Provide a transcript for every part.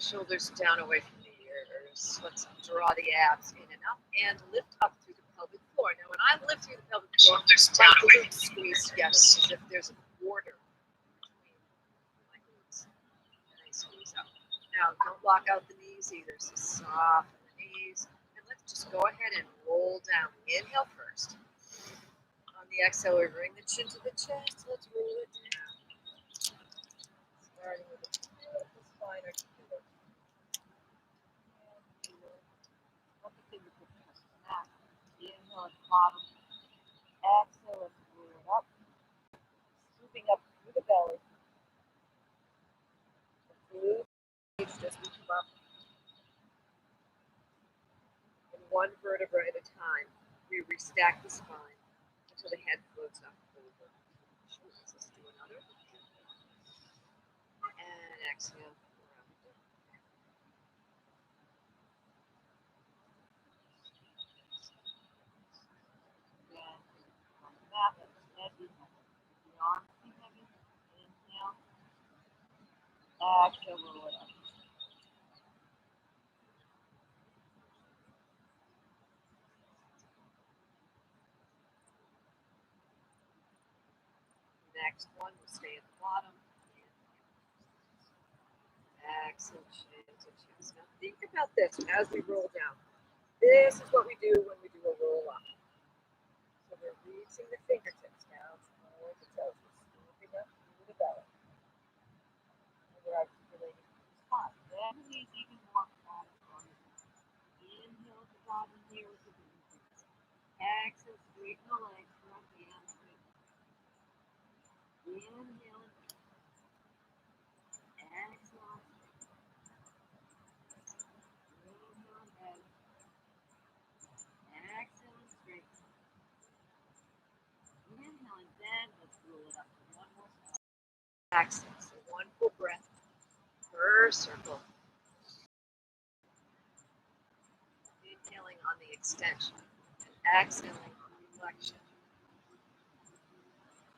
the shoulders down away from the ears. Let's draw the abs in and up and lift up through the pelvic floor. Now, when I lift through the pelvic floor, my glutes squeeze together as if there's a border between my glutes. And I squeeze up. Now, don't lock out the knees either. So soften the knees. And let's just go ahead and roll down. Inhale first. On the exhale, we bring the chin to the chest. Let's roll it down. Starting with a beautiful spine articulation. Inhale at the bottom. Exhale, let's roll it up. Scooping up through the belly. Through the hips as we come up. And one vertebra at a time. We restack the spine until the head floats up over. Let's do another. And exhale. Exhale, roll it up. Next one will stay at the bottom. Exhale, chin to chest. Now think about this as we roll down. This is what we do when we do a roll up. So we're reaching the fingertips down toward the toes. We're scooping up through the belly. And we're articulating through the spine. Then the knees even more flat. Inhale at the bottom here with the fingertips. Exhale, straighten the legs, front and straight. Inhale and exhale. Inhale and head. Exhale and straight. Inhale and then let's roll it up for one more time. Exhale. So one full breath per circle. Inhaling on the extension and exhaling on the flexion.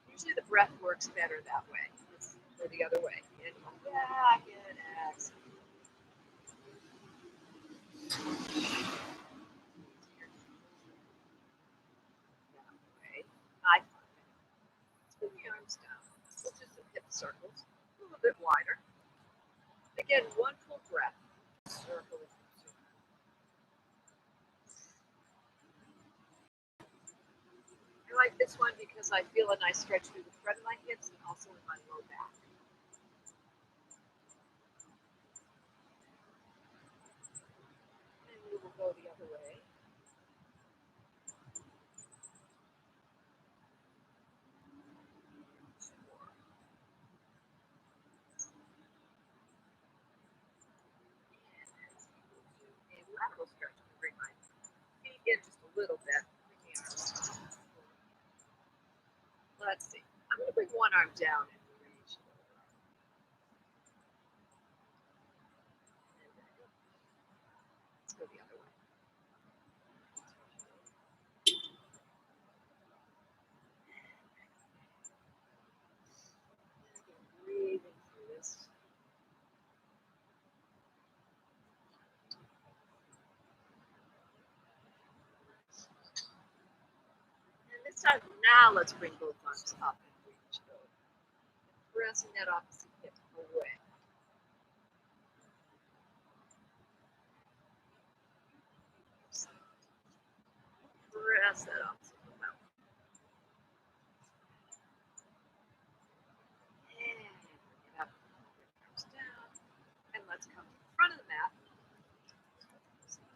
Usually the breath works better that way. Let's go the other way. Inhale back and exhale. That way. Let's bring the arms down. We'll do some hip circles. A little bit wider. Again, one full breath. Circle. I like this one because I feel a nice stretch through the front of my hips and also in my low back. And we will go the other way. And a lateral stretch to bring my feet in just a little bit. Let's see. I'm going to bring one arm down and reach. Let's go the other way. Breathing through this. And this time, now let's bring both arms up and reach over. Pressing that opposite hip away. Press that opposite hip out. And bring it up. Arms down. And let's come to the front of the mat.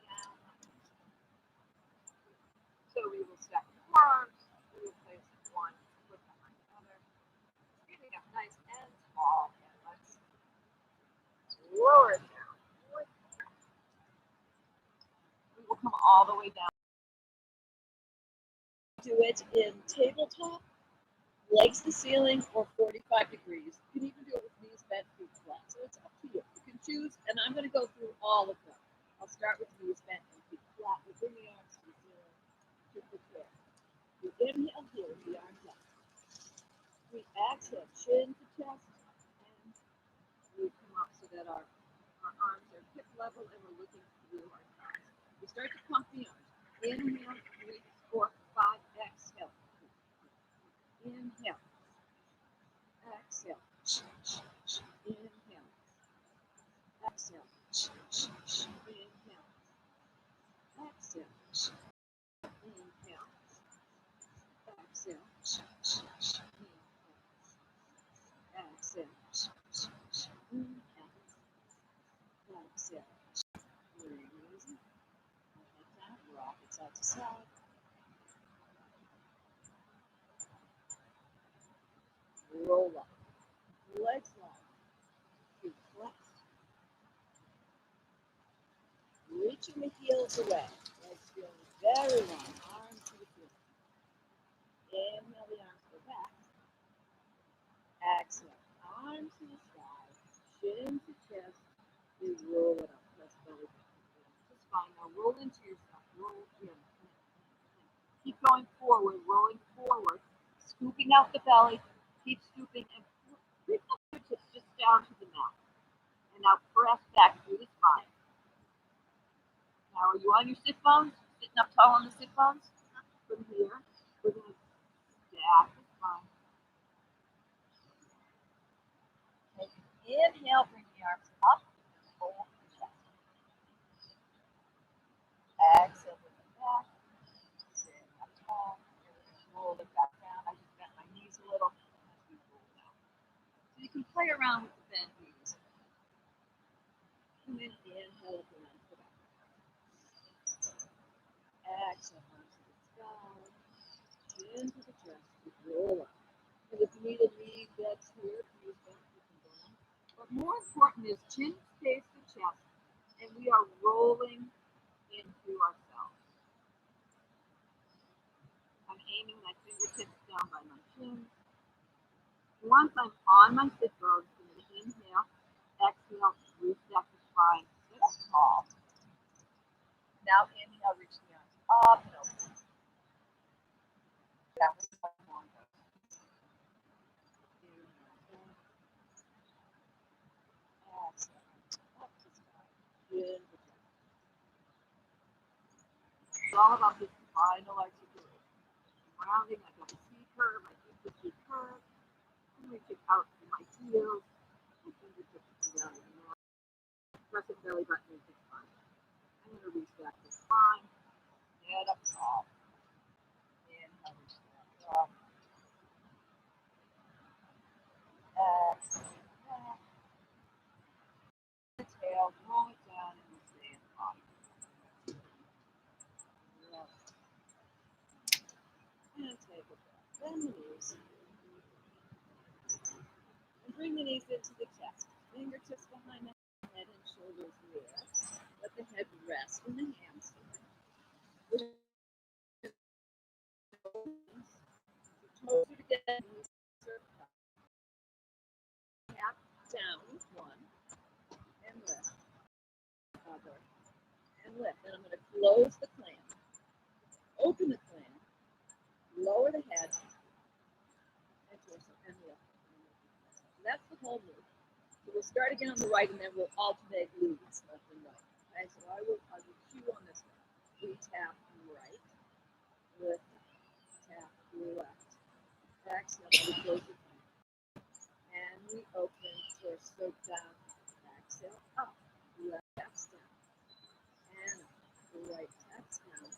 Down. So we will stack the forearms. We will place one foot behind the other. Standing up nice and tall. And let's lower it down. We will come all the way down. Do it in tabletop, legs to ceiling, or 45 degrees. You can even do it with knees bent, feet flat. So it's up to you. You can choose, and I'm going to go through all of them. I'll start with knees bent and feet flat. We'll bring the arms to the ceiling, to the chair. You inhale here with the arms up. We exhale, chin to chest, and we come up so that our arms level and we're looking through our thighs. We start to pump the arms. Inhale, 3, 4, 5, exhale. Inhale. Exhale. Inhale. Exhale. Inhale. Exhale. Inhale. Exhale. Exhale. Inhale. Exhale. Very easy. Like that. Rock it side to side. Roll up. Legs long. Feet flexed. Reaching the heels away. Legs feeling very long. Arms to the floor. Inhale, the arms go back. Exhale. Arms to the side. Chin to chest. We roll it up. Let's belly button. Just fine. Now roll into yourself. Roll in. Keep going forward. Rolling forward. Scooping out the belly. Keep scooping and bring the fingertips just down to the mat. And now press back through the spine. Now are you on your sit bones? Sitting up tall on the sit bones? From here, we're going to stack the spine. Take an inhale, bring the arms up, hold the chest. Exhale, bring it back. Sit up tall. Roll it back down. I just bent my knees a little as we roll down. So you can play around with the bent knees. And then inhale, the arms go back. Exhale, arms to the sky. Chin to the chest. Roll up. And if you need a knee bends here, knees bent, you can go on. But more important is chin stays the chest, and we are rolling into ourselves. I'm aiming my fingertips down by my chin. Once I'm on my sit bones, I'm going to inhale, exhale, reset the spine, sit up tall. Now inhale, reach the arms up and over. That was one more. It's all about this final articulation. Rounding, I got a C curve, I keep the C curve. I'm reaching out to my heels. My fingertips down in the mat. Pressing belly button into the spine. I'm going to reach back to the spine. Head up tall. Inhale, reach the arms up. Exhale. Tail, roll it down, and we stay in the body. And take a breath. Bend the knees. And bring the knees into the chest. Fingertips behind the head and shoulders there. Let the head rest in the hands here. Toes are together. Knees circle up. Tap down. One. And lift. Other. And lift. And I'm going to close the clam. Open the clam. Lower the head. And torso. And lift. So that's the whole move. So we'll start again on the right, and then we'll alternate leads left and right. Okay, so I will cue on this one. We tap right, lift, tap left. Exhale, we close the clamp. And we open torso down. Exhale, up. Left taps down. And up. The right taps down.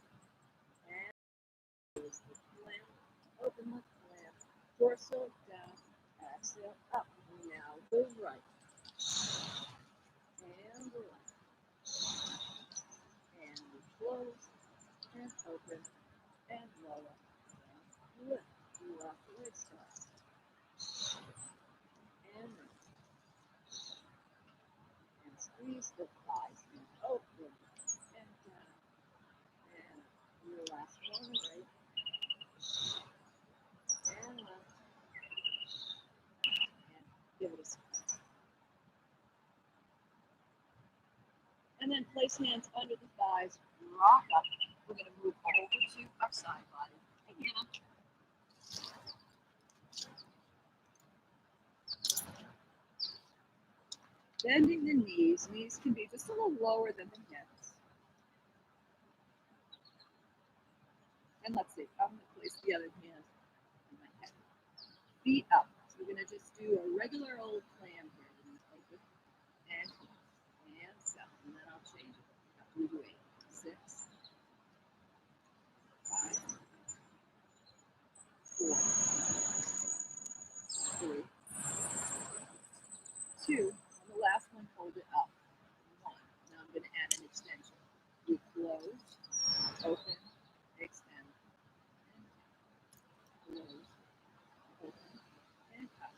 And close the clamp. Open the clamp. Torso down. Exhale, up. Now the right. And the left. And we close. And open. And lower. And lift. Left leg starts. And right. And squeeze the thighs. And open. And down. And your last one, right. And left. And give it a squeeze. And then place hands under the thighs, rock up. We're going to move over to our side body. Again. Bending the knees. Knees can be just a little lower than the hips. And let's see, I'm going to place the other hand on my head. Feet up. So we're going to just do a regular old clam here. Open and seven. And then I'll change it. We'll do 8. 6, 5, 4, 3, 2. On the last one, hold it up. 1. Now I'm going to add an extension. We close, open, extend, and close, open, and up.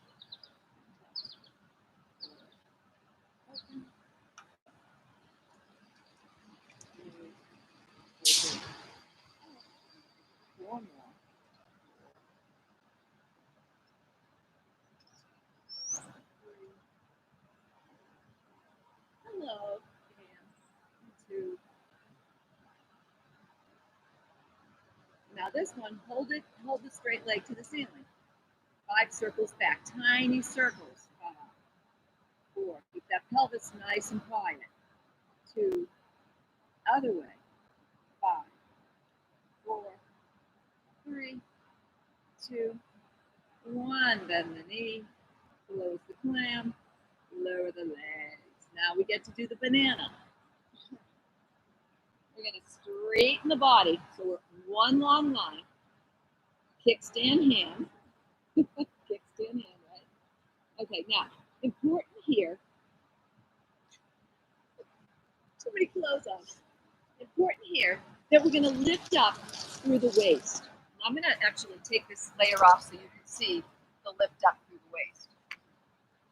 Open, close, open. One more. Hello, and 2. Now this one, hold the straight leg to the ceiling. 5 circles back, tiny circles. 5, 4. Keep that pelvis nice and quiet. 2. Other way. 5, 4, 3, 2, 1. Bend the knee. Close the clam. Lower the legs. Now we get to do the banana. We're going to straighten the body. So we're one long line. Kickstand hand. Kickstand hand, right? Okay, now, important here. Too many clothes on. Important here that we're going to lift up through the waist. I'm going to actually take this layer off so you can see the lift up through the waist.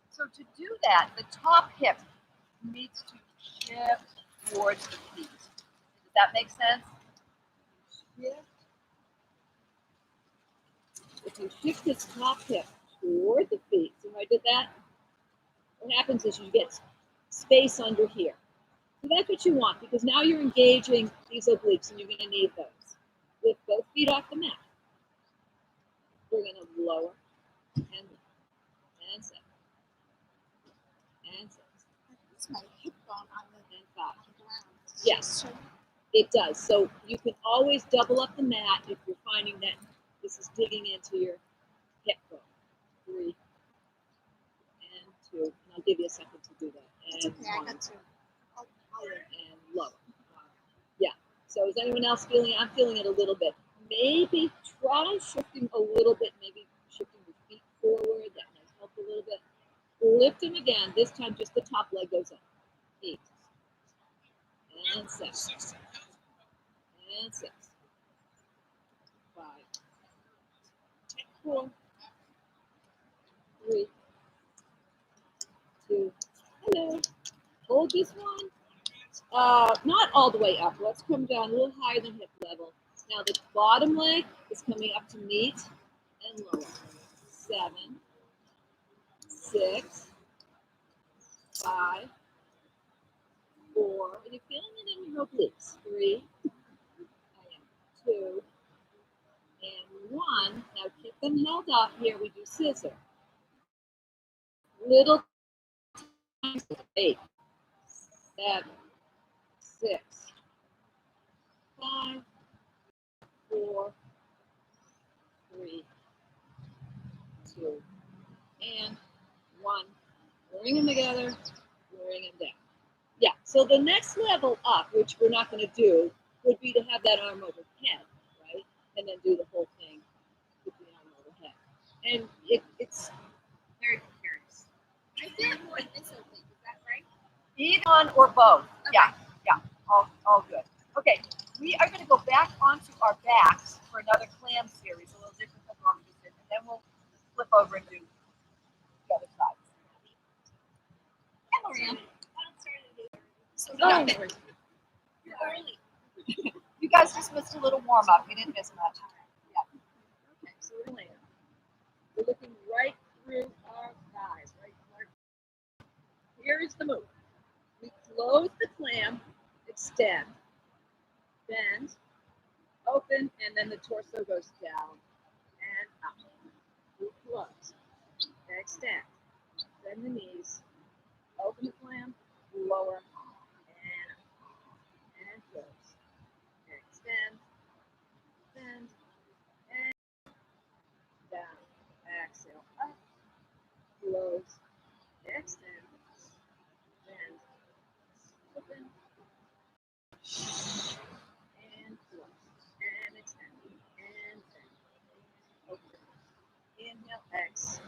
So to do that, the top hip needs to shift towards the feet. Does that make sense? Shift. If you shift this top hip toward the feet, see how I did that? What happens is you get space under here. So that's what you want, because now you're engaging these obliques and you're going to need those. Lift both feet off the mat. We're going to lower and lift and 7 and 6. It's my hip bone on the and 5. ground. Yes, it does. So you can always double up the mat if you're finding that this is digging into your hip bone. 3 and 2. And I'll give you a second to do that. And okay, 1 I got to. and lower. Yeah. So is anyone else feeling it? I'm feeling it a little bit. Maybe try shifting a little bit, maybe shifting your feet forward. That might help a little bit. Lift them again. This time just the top leg goes up. 8 and 7 and 6. 5, 4, 3, 2. Hello. Hold this one. Not all the way up. Let's come down a little higher than hip level. Now the bottom leg is coming up to meet and lower. 7, 6, 5, 4. Are you feeling it in your obliques? 3, and 2, and 1. Now keep them held up. Here we do scissor. Little 8, 7, 6, 5, 4, 3, 2, and 1. Bring them together, bring them down. Yeah, so the next level up, which we're not going to do, would be to have that arm overhead, right? And then do the whole thing with the arm overhead. And it's very precarious. I feel it more in this oblique, is that right? Either one or both. Okay. Yeah, all good. Okay, we are going to go back onto our backs for another clam series, a little different than what we just did, and then we'll flip over and do the other side. Hi, Maria. So Oh, you're early. you guys just missed a little warm up. You didn't miss much. Yeah. Okay, so we're laying. We're looking right through our thighs, right? Here is the move. We close the clam, extend, bend, open, and then the torso goes down and up. We close, extend, bend the knees, Open the plan, lower, and close. Extend, bend, and down. Exhale, up, close, extend, bend, open, and close, and extend, and bend, open. Inhale, X,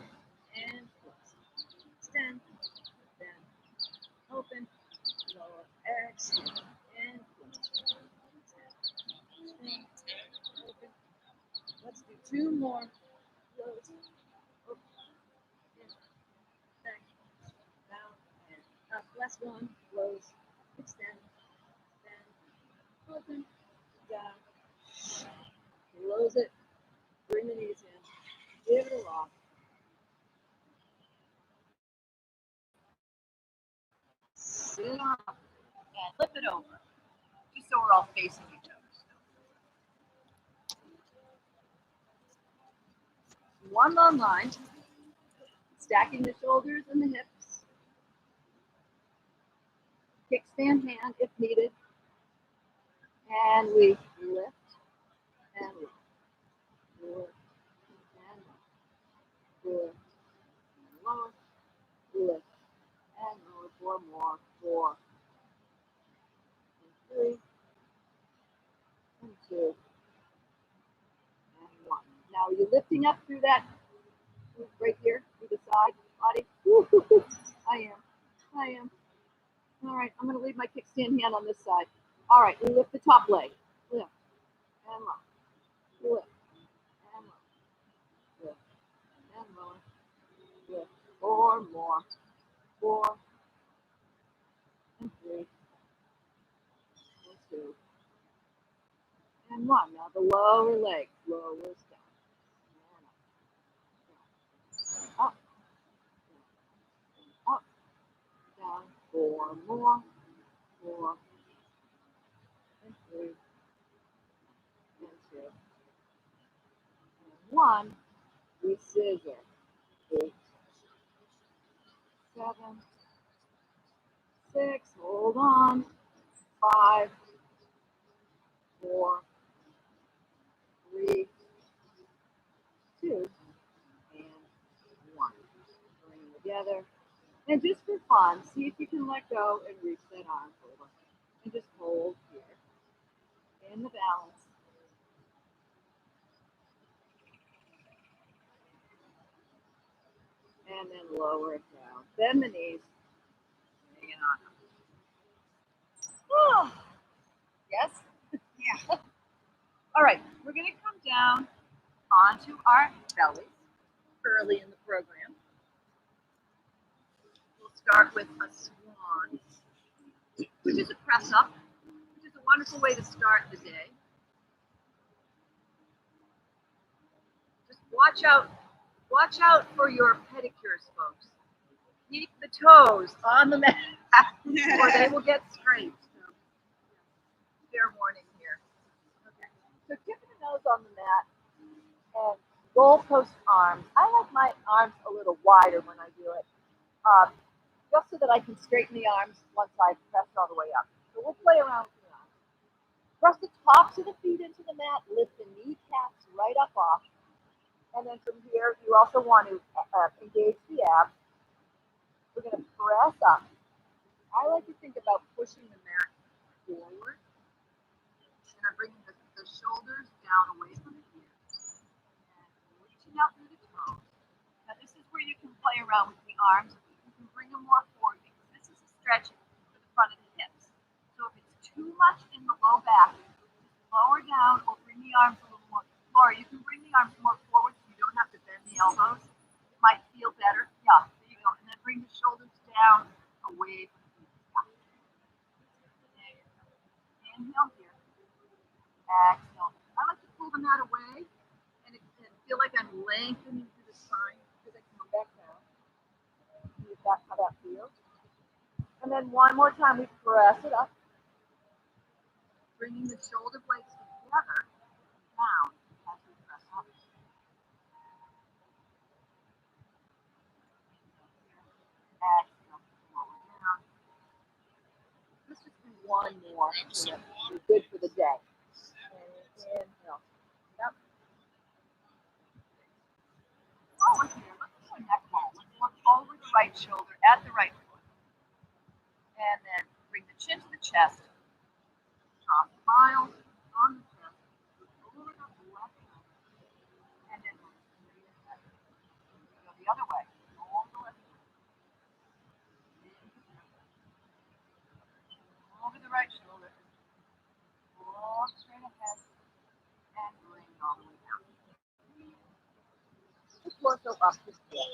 and close. Extend, bend, open, lower, exhale, and close. Extend, open. Let's do two more. Close, open, in, back, down, and up. Last one. Close, extend, bend, open, down. Close it. Bring the knees in. Give it a rock. Sit up and flip it over, just so we're all facing each other. One long line, stacking the shoulders and the hips. Kickstand hand if needed. And we lift and lift. Lift and lift. Lift and lower. Lift and lower. Four more. 4 and 3 and 2 and 1. Now are you lifting up through that right here, through the side body? Woo-hoo-hoo. I am. All right, I'm going to leave my kickstand hand on this side. All right, we lift the top leg. Lift and lower. Lift and lower. Lift and lower. Lift. 4 more. 4 and 3 and 2 and 1. Now the lower leg lowers down. And up. Down. Up. Down. 4 more. 4 and 3 and 2 and 1. We scissor. 8, 7, 6. Hold on. 5, 4, 3, 2, and 1. Bring them together. And just for fun, see if you can let go and reach that arm over. And just hold here in the balance. And then lower it down. Bend the knees. Hang it on. Oh, yes? Yeah. All right, we're going to come down onto our bellies early in the program. We'll start with a swan, which is a press up, which is a wonderful way to start the day. Just watch out for your pedicures, folks. Keep the toes on the mat or they will get scraped. So, fair warning here. Okay, so tipping the nose on the mat and goalpost arms. I like my arms a little wider when I do it, just so that I can straighten the arms once I've pressed all the way up. So we'll play around with the arms. Press the tops of the feet into the mat, lift the kneecaps right up off. And then from here, you also want to engage the abs. We're going to press up. I like to think about pushing the mat forward. And I'm bringing the shoulders down away from the ears. And reaching out through the toes. Now this is where you can play around with the arms. You can bring them more forward because this is a stretch for the front of the hips. So if it's too much in the low back, lower down or bring the arms a little more. Laura, you can bring the arms more forward so you don't have to bend the elbows. It might feel better. Yeah, there you go. And then bring the shoulders down away from the feet. Yeah. Inhale here. Exhale. I like to pull the mat away and feel like I'm lengthening through the spine as I come back down. See how that feels. And then one more time, we press it up, bringing the shoulder blades together down as we press up. Exhale, lower one more. So that you're good for the day. And inhale. Yep. Over here. Let's do a neck roll. Let's look over the right shoulder at the right foot. And then bring the chin to the chest. Drop the miles on the chest. Over the left arm. And then go the other way. Over the left arm. Over the right shoulder. Walk straight ahead. And bring it all the way down. The torso up to floor.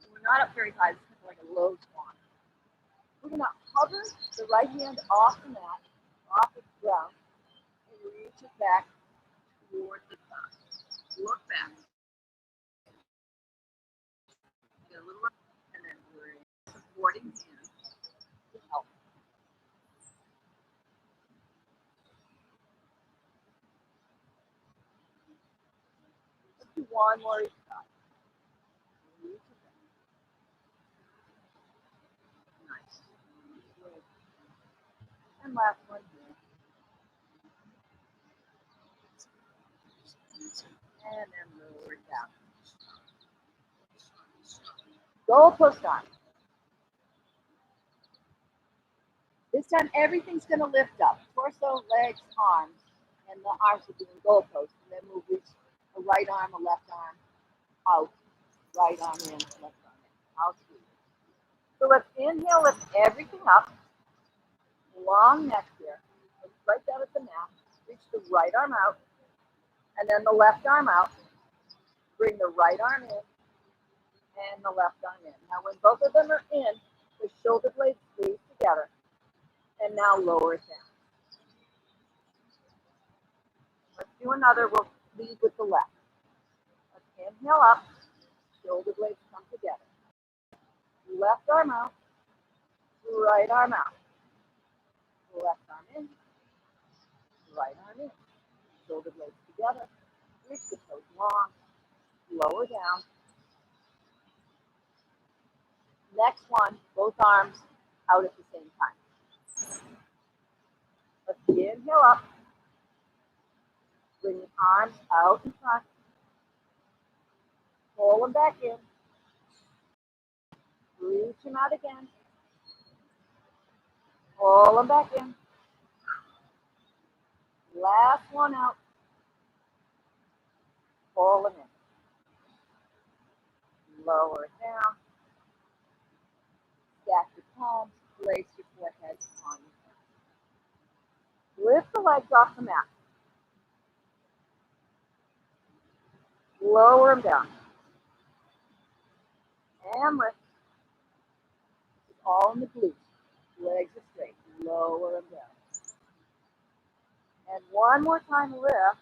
We're not up very high. It's kind of like a low swan. We're going to hover the right hand off the mat, off the ground, and reach it back toward the top. Look back. Get a little up, and then we're supporting hand to help. Let's do one more each side. Reach it back. Nice. Good. And last one here. And then lower it down. Goalpost arm. This time everything's going to lift up. Torso, legs, arms, and the arms will be in goalposts. And then we'll reach a right arm, a left arm, out. Right arm in, left arm in. Out. So let's inhale, lift everything up. Long neck here. Right down at the mat. Reach the right arm out. And then the left arm out. Bring the right arm in. And the left arm in. Now when both of them are in, the shoulder blades squeeze together. And now lower it down. Let's do another. We'll lead with the left. Let's inhale up. Shoulder blades come together. Left arm out. Right arm out. Left arm in. Right arm in. Shoulder blades together. Reach the toes long. Lower down. Next one, both arms out at the same time. Let's inhale up. Bring the arms out in front. Pull them back in. Reach them out again. Pull them back in. Last one out. Pull them in. Lower it down. Stack your palms. Place your forehead on your hands. Lift the legs off the mat. Lower them down. And lift. It's all in the glutes. Legs are straight. Lower them down. And one more time, lift.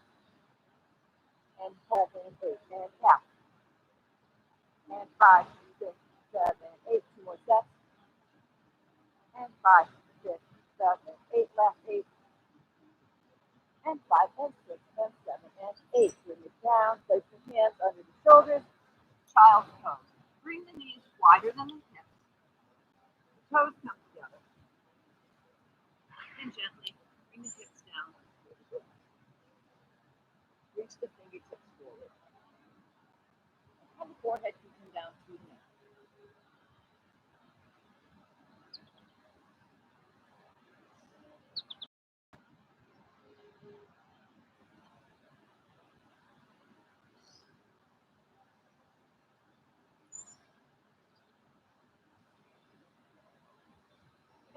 And 7, 8, and tap. And 5, 6, 7, 8. 2 more steps. And 5, 6, 7, 8. Left 8. And 5, and 6, and 7, and 8. Bring it down. Place your hands under the shoulders. Child's pose. Bring the knees wider than the hips. The toes come together. And gently bring the hips down. Reach the fingertips forward. And the forehead can come down through the neck.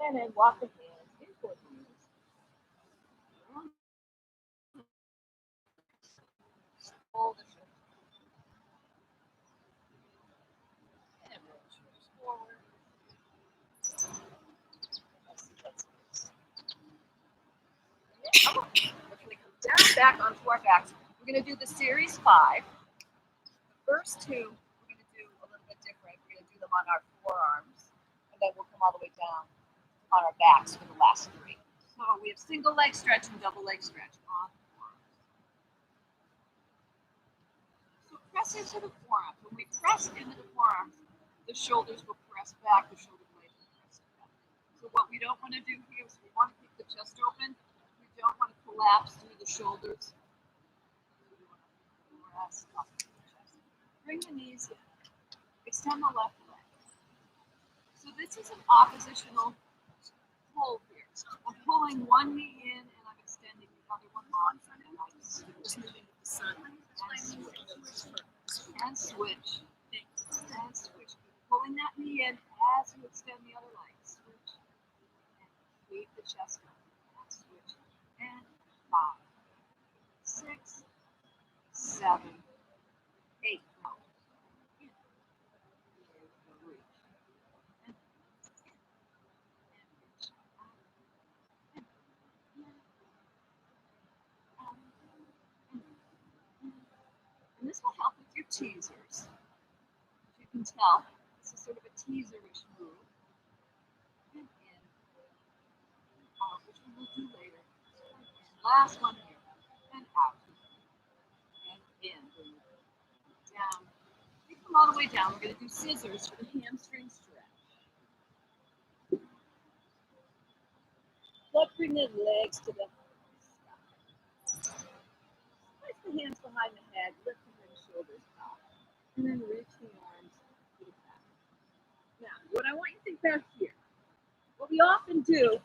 And then walk the hands in towards the knees. Hold the shoulders. And roll the shoulders forward. We're going to come down, back onto our backs. We're going to do the series 5. The first 2, we're going to do a little bit different. We're going to do them on our forearms, and then we'll come all the way down on our backs for the last 3. So we have single leg stretch and double leg stretch on the forearms. So press into the forearms. When we press into the forearms, the shoulders will press back, the shoulder blades will press back. So So what we don't want to do here is we want to keep the chest open. We don't want to collapse through the shoulders. We want to rest up the chest. Bring the knees in. Extend the left leg. So this is an oppositional pull here. I'm pulling one knee in and I'm extending the other one on. And switch. And switch. Pulling that knee in as you extend the other leg. Switch. And keep the chest up. And switch. And 5, 6, 7, 8. And this will help with your teasers. As you can tell, this is sort of a teaser-ish move. And in, out, which we will do later. And last one here. And out. And in. Down. We come all the way down. We're going to do scissors for the hamstring stretch. Let's bring the legs to the sky. Place the hands behind the head, lifting the shoulders up, and then reach the arms to the back. Now, what I want you to think about here, what we often do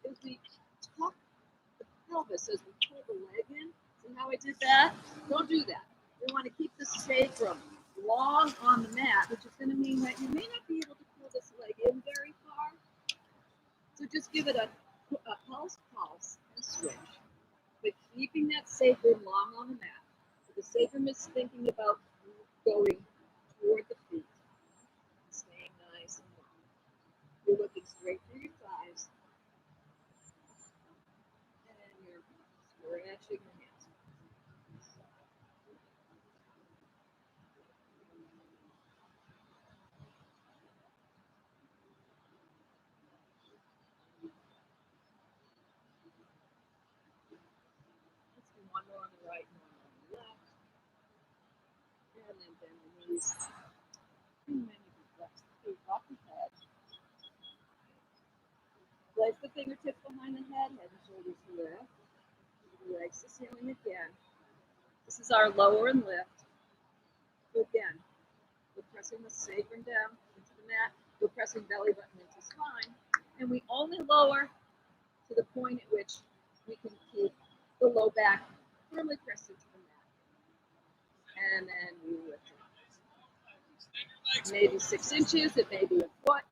is we tuck the pelvis as we pull the leg in. See how I did that? Don't do that. We want to keep the sacrum long on the mat, which is going to mean that you may not be able to pull this leg in very far. So just give it a pulse, and switch. But keeping that sacrum long on the mat. So the sacrum is thinking about going toward the feet. Staying nice and long. You're looking straight through your thighs. And you're stretching the hands. Let's do one more on the right and one on the left. And then bend the knees. And then you can flex the feet off the head. Place the fingertips behind the head and shoulders lift. The legs to ceiling again. This is our lower and lift. So again, we're pressing the sacrum down into the mat. We're pressing belly button into spine. And we only lower to the point at which we can keep the low back firmly pressed into the mat. And then we lift it. It may be 6 inches, it may be a foot,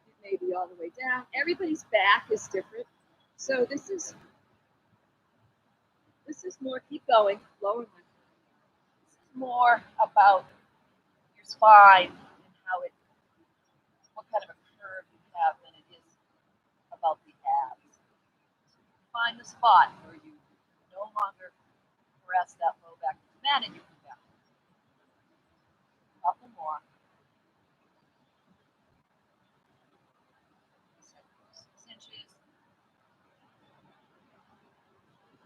it may be all the way down. Everybody's back is different. So this is more, keep going, lower one. This is more about your spine and how it, what kind of a curve you have than it is about the abs. So you find the spot where you no longer press that low back to the mat and you come down. A couple more. 6 inches.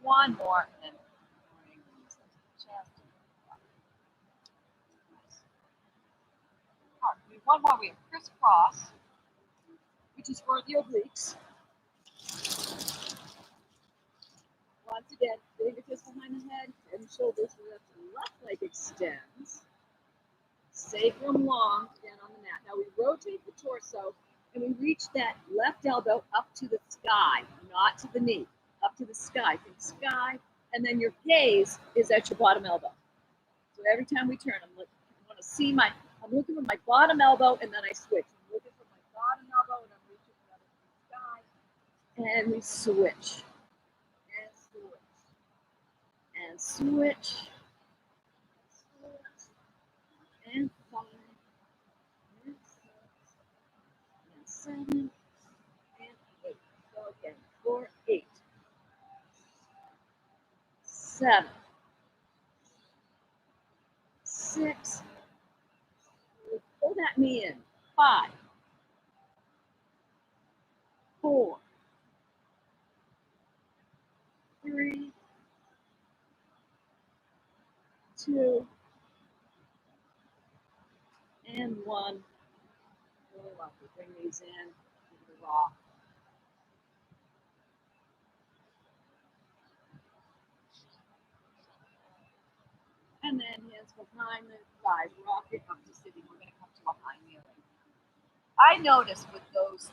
One more, and then bring the chest. All right, we have one more. We have crisscross, which is for the obliques. Once again, fingertips behind the head and shoulders lift. Left leg extends. Sacrum long, again on the mat. Now we rotate the torso and we reach that left elbow up to the sky, not to the knee. Up to the sky, think sky, and then your gaze is at your bottom elbow. So every time we turn, I'm looking for my bottom elbow, and then I switch. I'm looking for my bottom elbow, and I'm reaching up to the sky, and we switch, and switch, and 5, and 6, and 7, and 8. So again, 4, 8. 7, 6. Pull that knee in. 5, 4, 3, 2, and 1. Really lovely. Bring these in. Give it a rock. And then hands behind the thighs, rock it up to sitting. We're going to come to a high kneeling. I noticed with those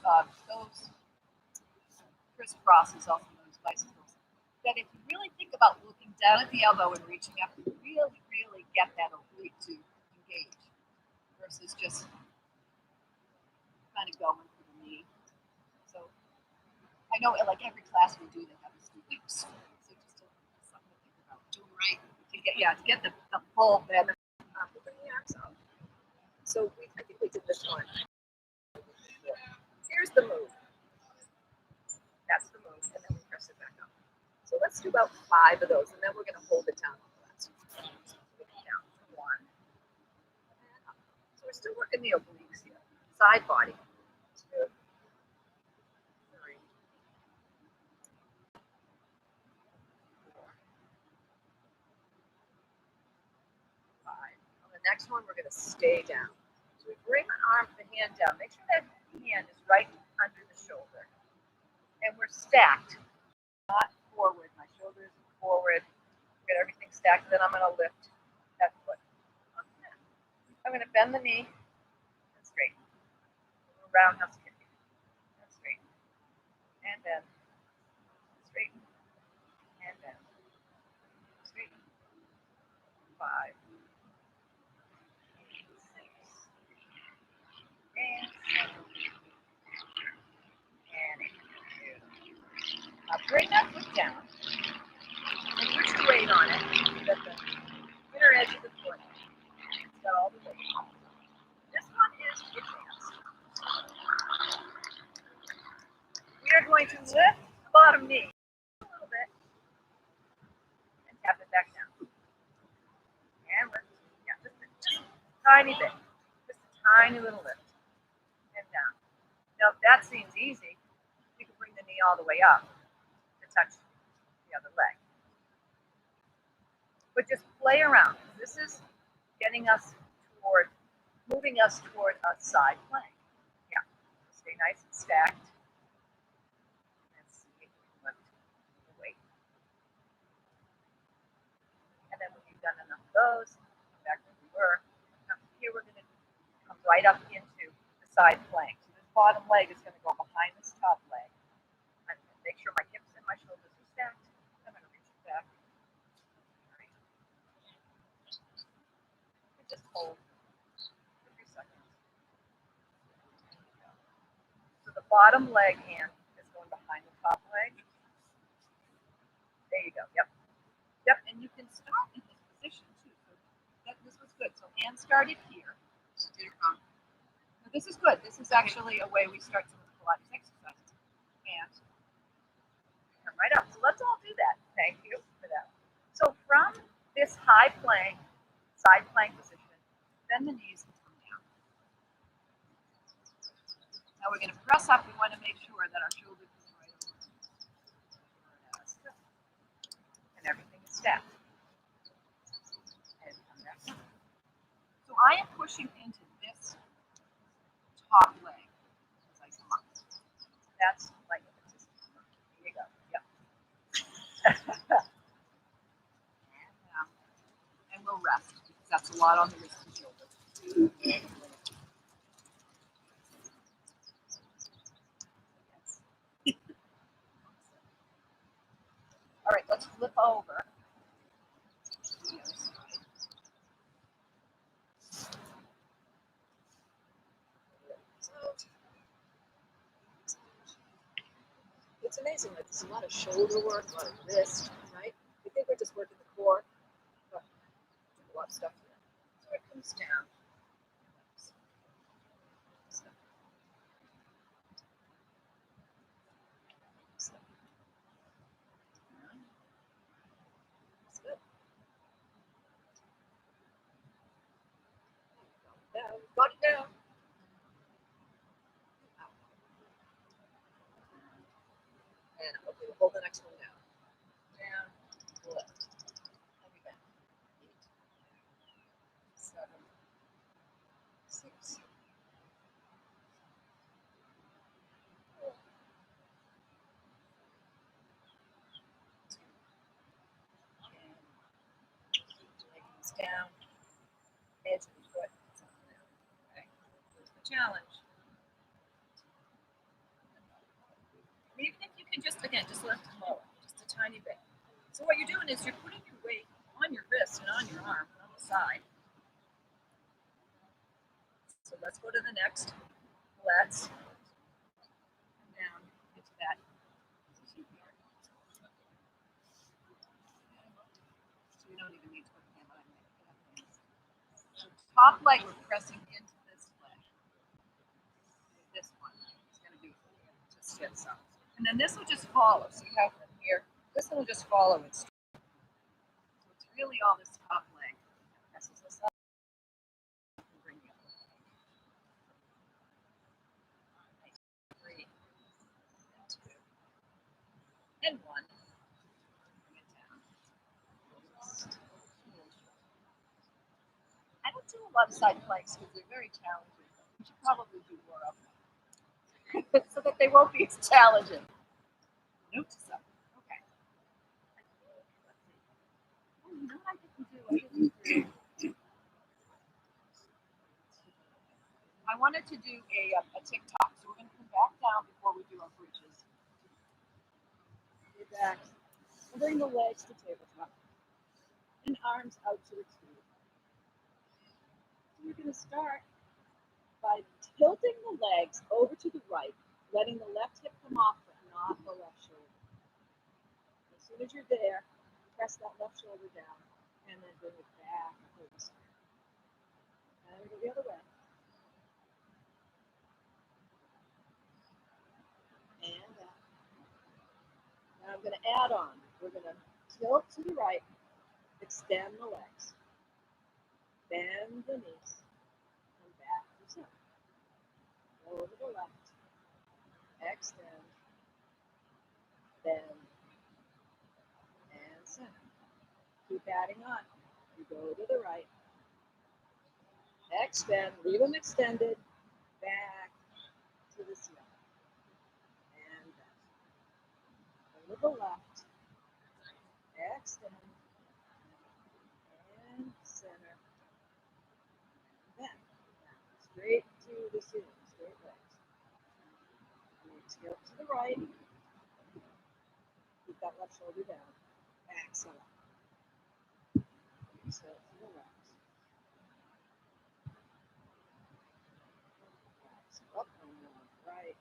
crisscrosses, also known as bicycles, that if you really think about looking down at the elbow and reaching up, you really, really get that oblique to engage versus just kind of going for the knee. So I know like every class we do, they have a student. So just something to think about. Do them right. To get the full benefit. Put the arms out. So I think we did this one. Here's the move. That's the move, and then we press it back up. So let's do about 5 of those, and then we're going to hold it down on the last one. Down 1. So we're still working the obliques here. Side body. 2, 3, 4, 5. On the next one, we're going to stay down. So we bring the hand down. Make sure that hand is right under the shoulder. And we're stacked, not forward. My shoulders are forward. Get everything stacked. Then I'm going to lift that foot. Okay. I'm going to bend the knee and straighten. Roundhouse kick. And straighten. And bend. Straighten. And bend. Straighten. 5. 6. And 7. And 8. Bring that foot down and put your weight on it so that the inner edge of the foot has got all the weight. This one is advanced. We are going to lift the bottom knee a little bit and tap it back down. And lift. Yeah, just a tiny bit. Just a tiny little lift. And down. Now, if that seems easy, you can bring the knee all the way up to touch the other leg. But just play around. This is getting us moving us toward a side plank. Yeah. Stay nice and stacked. And see if we can lift the weight. And then when you've done enough of those, come back where we were. Now here we're going to come right up into the side plank. So this bottom leg is going to go behind this top leg. I'm going to make sure my hips and my shoulders are stacked. I'm going to reach it back. Just hold for 3 seconds. So the bottom leg hand is going behind the top leg. There you go. Yep. Yep. And you can start in this position too. So this was good. So hand started here. Now this is good. This is actually a way we start some of the Pilates exercises. And come right up. So let's all do that. Thank you for that. So from this high plank, side plank position, bend the knees and come down. Now we're going to press up. We want to make sure that our shoulders is right over. And everything is stacked. And come back down. So I am pushing into this top leg as I come up. That's like a consistent. Here you go. Yep. And we'll rest because that's a lot on the wrist and shoulder. All right, let's flip over. It's amazing, like there's a lot of shoulder work, a lot of wrist, right? We think we're just working the core, but there's a lot of stuff here. So it comes down. Got it down. And okay, we'll hold the next one down. Down, lift. Heavy bend. 8, 7, down, edge of the foot. Okay, here's the challenge. Even if you can just, again, just lift and lower, just a tiny bit. So what you're doing is you're putting your weight on your wrist and on your arm, on the side. So let's go to the next. Let's come down into that position here. So we don't even need to put the hand on it. So top leg, we're pressing into this leg. This one is going to be just sit some. And then this will just follow. So you have from here, this one will just follow it. So it's really all this top leg that presses this up and bring you up. 3, and 2, and 1. Bring it down. I don't do a lot of side planks because they're very challenging. You should probably do more of them so that they won't be as challenging. Note to self. Okay. Oh, you know what I didn't do? I wanted to do a TikTok, so we're going to come back down before we do our bridges. Get back. And bring the legs to tabletop. And arms out to the tube. So you're going to start by tilting the legs over to the right, letting the left hip come off, but not the left shoulder. As soon as you're there, press that left shoulder down, and then bring it back over. And then we go the other way. And back. Now I'm going to add on. We're going to tilt to the right, extend the legs, bend the knees, and back to center. Go to the left, extend, bend, and center. Keep adding on. You go to the right, extend, leave them extended, back to the center, and back. Go to the left, extend, and center, and back. Straight to the ceiling, straight legs. Tilt to the right, keep that left shoulder down, exhale. Tilt to the left. Up and right.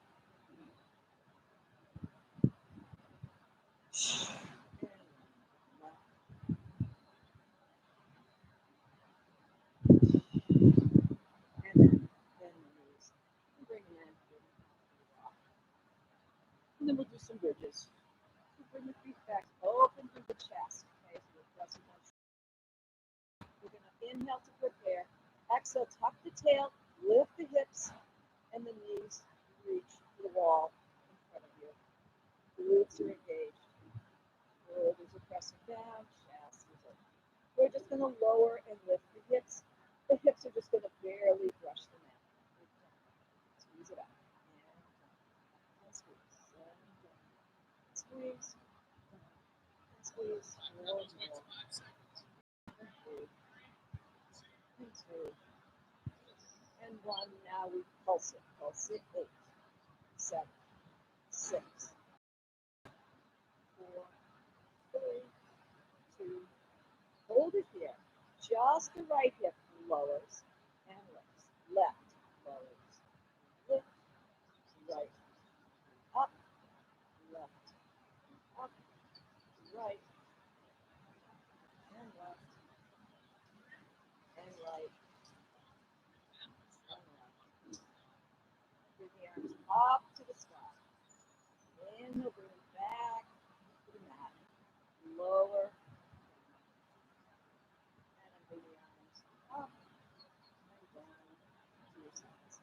And then bend the knees. And bring them in. And then we'll do some bridges. So bring the feet back, open through the chest. Okay, so we're pressing on. We're going to inhale to prepare. Exhale, tuck the tail, lift the hips, and the knees reach the wall in front of you. Glutes are engaged. Shoulders are pressing down, chest is open. We're just going to lower and lift the hips. The hips are just going to barely brush the mat. Squeeze it up. And squeeze. And squeeze. And squeeze. And 2. And 1. Now we pulse it. Pulse it. 8, 7, 6, 4, 3, 2. Hold it here. Just the right hip lowers and lifts. Left lowers. Lift. Right. Up. Left. Up. Right. And left. And right. And left. Bring the arms up to the sky. Inhale, bring them back to the mat. Lower. And then bring the arms up and down to your sides.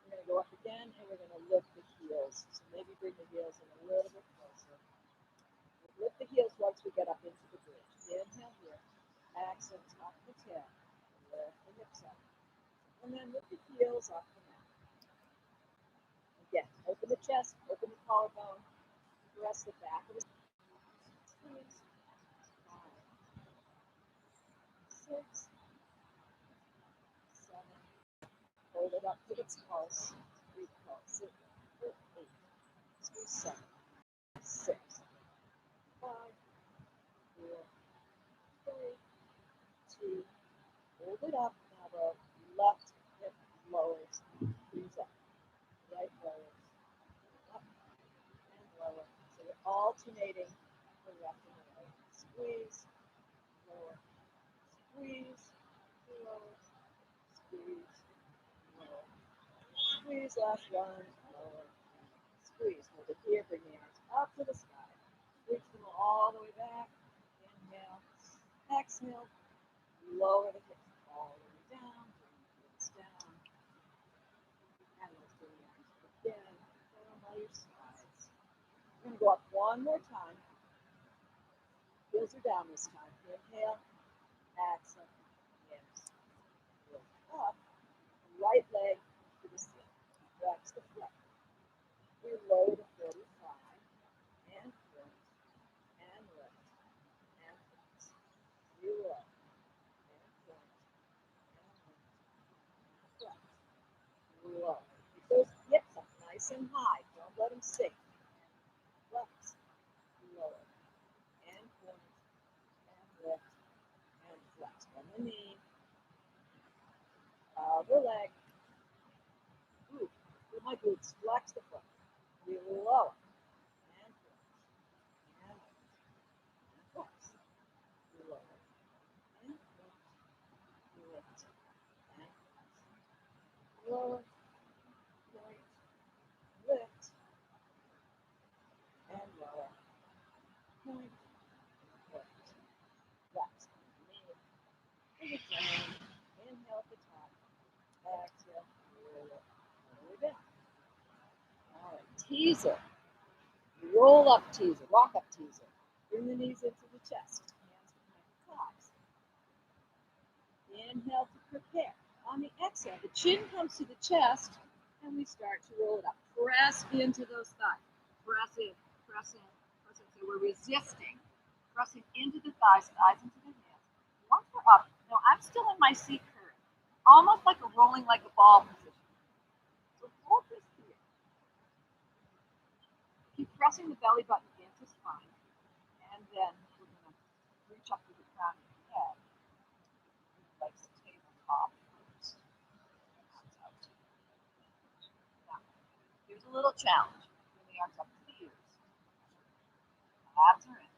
We're going to go up again and we're going to lift the heels. So maybe bring the heels in a little bit closer. Lift the heels once we get up into the bridge. Inhale here. Exhale, tuck the tail. Lift the hips up. And then lift the heels off the mat. Again, open the chest, open the collarbone. Press the back of the squeeze. 6, 7, hold it up to the pulse, 3 pulse, 8, squeeze 7, 6, 5, 4, 3, 2, hold it up. Now the left hip lowers, squeeze up, right lowers, up and lower. So we're alternating the left and the right. Squeeze, lower, squeeze, lower, squeeze, lower. Squeeze last one, lower, squeeze. Hold it here, bring the arms up to the sky. Reach them all the way back. Inhale, exhale, lower the hips all the way down, bring the hips down. And let's bring the arms up again, down by your sides. We're going to go up one more time. Heels are down this time. Inhale, exhale, hips, lift up. Right leg to the ceiling. Flex the foot. We lower to 45 and front and lift and flex. Reload and front and lift and flex. Reload. Keep those hips up nice and high. Don't let them sink. Flex. Lower and front and lift and flex. From the knee. Other leg. Ooh, with my glutes. Flex the foot. Reload and flex and lift and flex. Reload. And lift, and lower, point, lift, and lower, point, lift, flex. Knee, bring it down, inhale at the top, exhale, roll it all the way down. All right, teaser, roll up teaser, walk up teaser. Bring the knees into the chest, hands behind the thighs. Inhale to prepare. On the exhale, the chin comes to the chest, and we start to roll it up. Press into those thighs. Press in, press in, press in. So we're resisting, pressing into the thighs, thighs into the hands. Once we're up, now I'm still in my seat curve, almost like a rolling like a ball position. So hold this here. Keep pressing the belly button into spine, and then we're going to reach up to the crown of your head. Like the tabletop first. Now, here's a little challenge. Bring the arms up to the ears. Abs are in.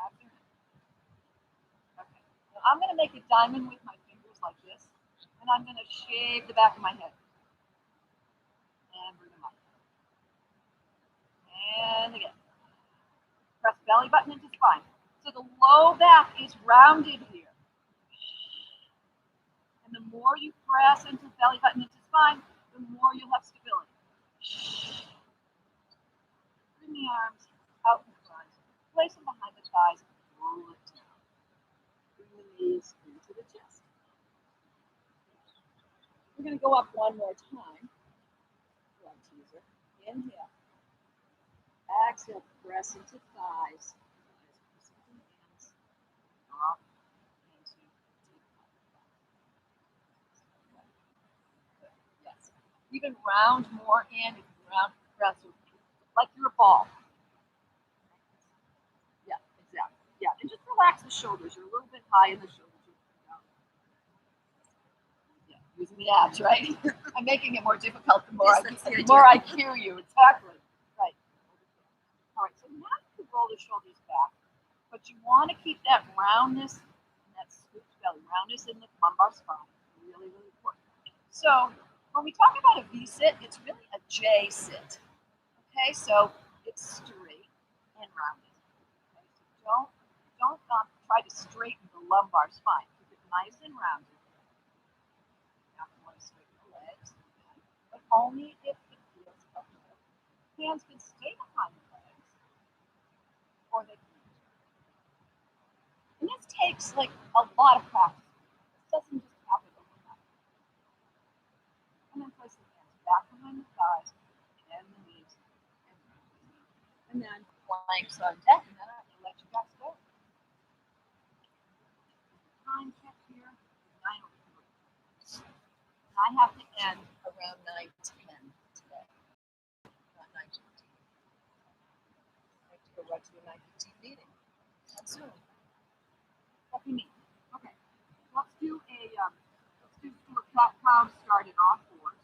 Abs are in. Okay. Now I'm going to make a diamond with my fingers like this, and I'm going to shave the back of my head. And bring them up. And again. Press belly button into spine. So the low back is rounded here. And the more you press into belly button into spine, the more you'll have stability. Bring the arms out in front. Place them behind the thighs. Roll it down. Bring the knees into the chest. We're going to go up one more time. One teaser. Inhale. Exhale. Press into thighs. Press into hands. Up into deep. Yes. Even round more in. If you round, press like you're a ball. Yeah, exactly. Yeah, and just relax the shoulders. You're a little bit high in the shoulders. Yeah, using the abs, right? I'm making it more difficult the more, the more I cue you. Exactly. Right. All right, so now you can roll the shoulders back, but you want to keep that roundness and that scooped belly, roundness in the lumbar spine. Really, really important. So when we talk about a V sit, it's really a J sit. Okay, so it's straight and rounded. Okay, so don't try to straighten the lumbar spine. Keep it nice and rounded. Now you want to straighten the legs, but only if it feels comfortable. Hands can stay behind the legs, or they can. And this takes like a lot of practice. This doesn't just happen overnight. And then place the hands back behind the thighs and the knees, and then planks on deck, and then I'll let you guys go. time check here? 9:04. I have to end Around 9:10 today. Not 9:15. I have to go right to the 9:15 meeting. That's soon. happy meeting. Okay, let's do a cat cloud starting off for us.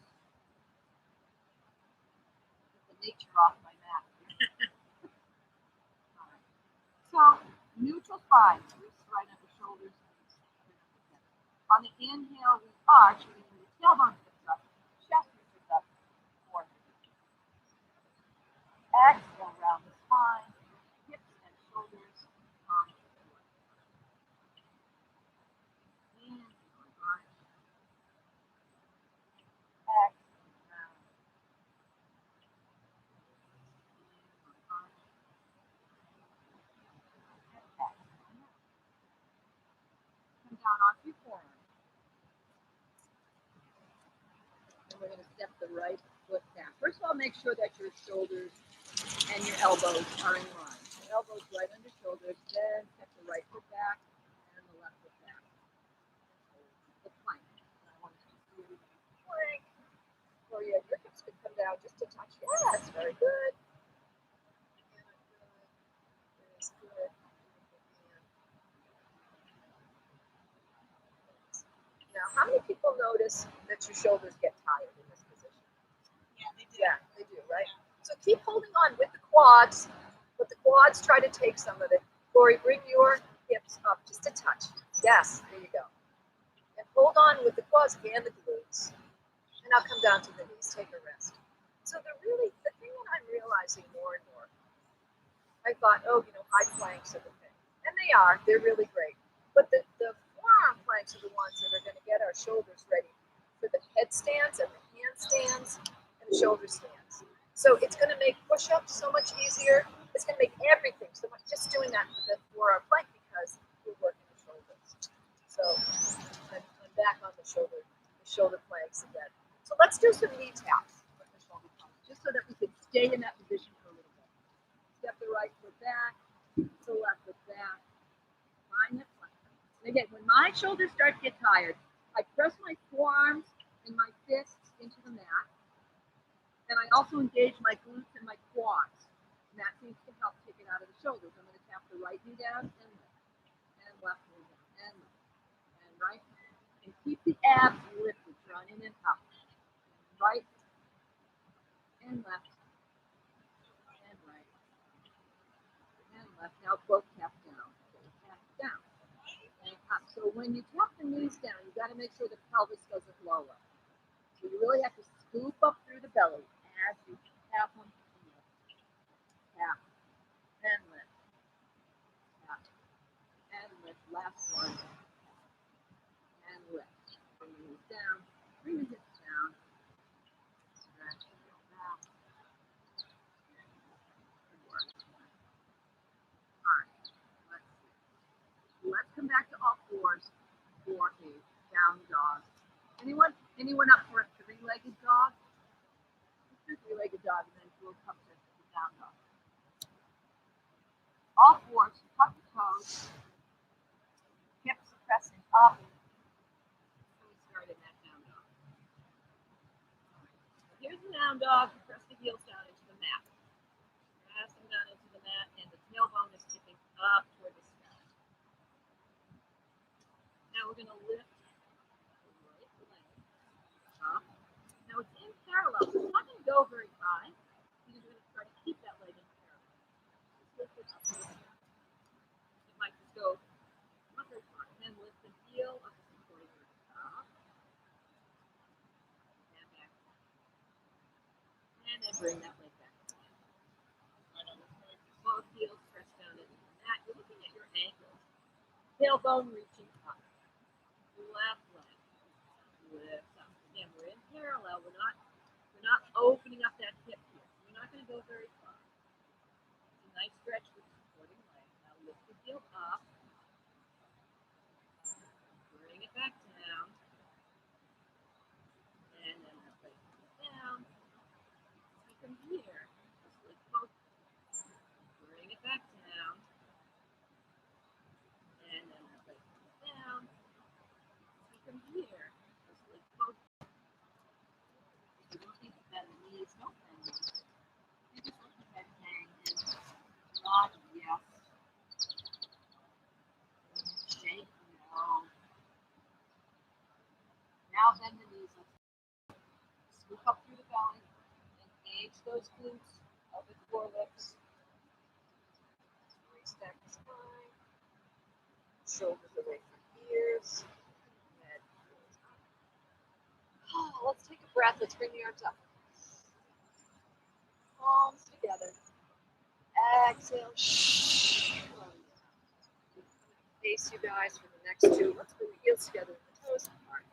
Get the nature off my map. All right. So neutral spine, wrists right under shoulders. On the inhale, we arch, meaning the tailbone sits up, chest reaches up, forehead. Exhale, round the spine, hips and shoulders on the floor. Inhale, arch. Exhale, round. Inhale, arch. And exhale. Come down onto your forearm. And we're going to step the right foot back. First of all, make sure that your shoulders and your elbows are in line. The elbows right under shoulders, then step the right foot back and the left foot back. The plank. And I want you to see the plank. Or your hips could come down just a touch. Yes, very good. Very good. Now, how many people notice that your shoulders get tired in this position? Yeah, they do. Yeah, they do, right? So keep holding on with the quads, but the quads try to take some of it. Corey, bring your hips up just a touch. Yes, there you go. And hold on with the quads and the glutes. And now come down to the knees, take a rest. So the thing that I'm realizing more and more, I thought, high planks are the thing. And they are, they're really great. But the forearm planks are the ones that are going to get our shoulders ready for the headstands and the handstands and the shoulder stands. So it's going to make push-ups so much easier. It's going to make everything so much, just doing that for the forearm plank because we're working the shoulders. So I'm back on the shoulder planks again. So let's do some knee taps with the shoulder planks, just so that we can stay in that position for a little bit. Step the right foot back, the left foot back. Find that plank. And again, when my shoulders start to get tired, I press my forearms and my fists into the mat. And I also engage my glutes and my quads. And that seems to help take it out of the shoulders. I'm going to tap the right knee down and lift. And left knee down and lift. And right. And keep the abs lifted, drawn in and up. And right. And left. And right. And left. Now both tap down. Tap down. And up. So when you tap the knees down, you got to make sure the pelvis doesn't lower. So you really have to scoop up through the belly as you tap them. Tap and lift. Tap and lift. Last one. And lift. Bring the knees down. Bring the hips down. Stretch and go back. And work. All right. Let's come back to all fours for a down dog. Anyone up for a three-legged dog? Let's do three-legged dog, and then we'll come to the down dog. All fours, tuck the toes, hips pressing up. And we start in that down dog. Here's the down dog. Press the heels down into the mat. Press them down into the mat, and the tailbone is tipping up toward the sky. Now we're going to lift the right leg up. Now it's in parallel. It's not going to go very high. You're going to try to keep that leg in parallel. Just lift it up to the sky. It might just go not very far. And then lift the heel of the supporting leg up. And back. And then bring that leg back. Both heels press down into the mat. You're looking at your ankles. Tailbone reaching up. Left leg. Lift up. Again, we're in parallel. We're not opening up that hip here. We're not going to go very far. It's a nice stretch with the supporting leg. Now lift the heel up. Bring it back down. And then that leg down. And from here, just lift both. Bring it back down. And then that leg down. Now bend the knees. Scoop up through the belly. Engage those glutes. Pelvic floor lifts. Restack the spine. Shoulders away from ears. Head goes up. Oh, let's take a breath. Let's bring the arms up. Palms together. Exhale. Face you guys for the next two. Let's bring the heels together and the toes apart.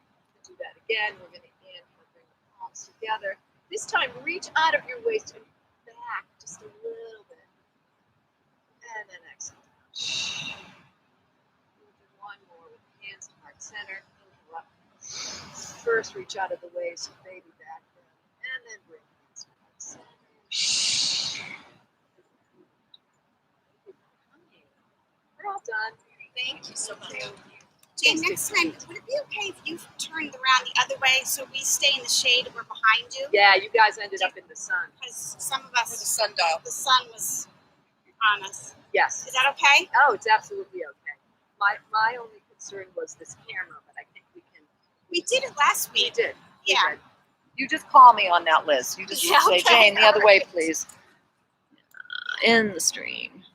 Do that again. We're going to inhale, bring the palms together. This time, reach out of your waist and back just a little bit. And then exhale. We'll do one more with hands to heart center. Inhale up. First, reach out of the waist, baby back down. And then bring hands to heart center. We're all done. Thank you so much. Jayne, next time, would it be okay if you turned around the other way so we stay in the shade and we're behind you? Yeah, you guys ended up in the sun. Because some of us, The sundial. the sun was on us. Yes. Is that okay? Oh, it's absolutely okay. My only concern was this camera, but I think we can. We did it last We week. did. We Yeah. did. You just call me on that list. You just Yeah, say, okay, Jayne, the other way, alright. please. In the stream.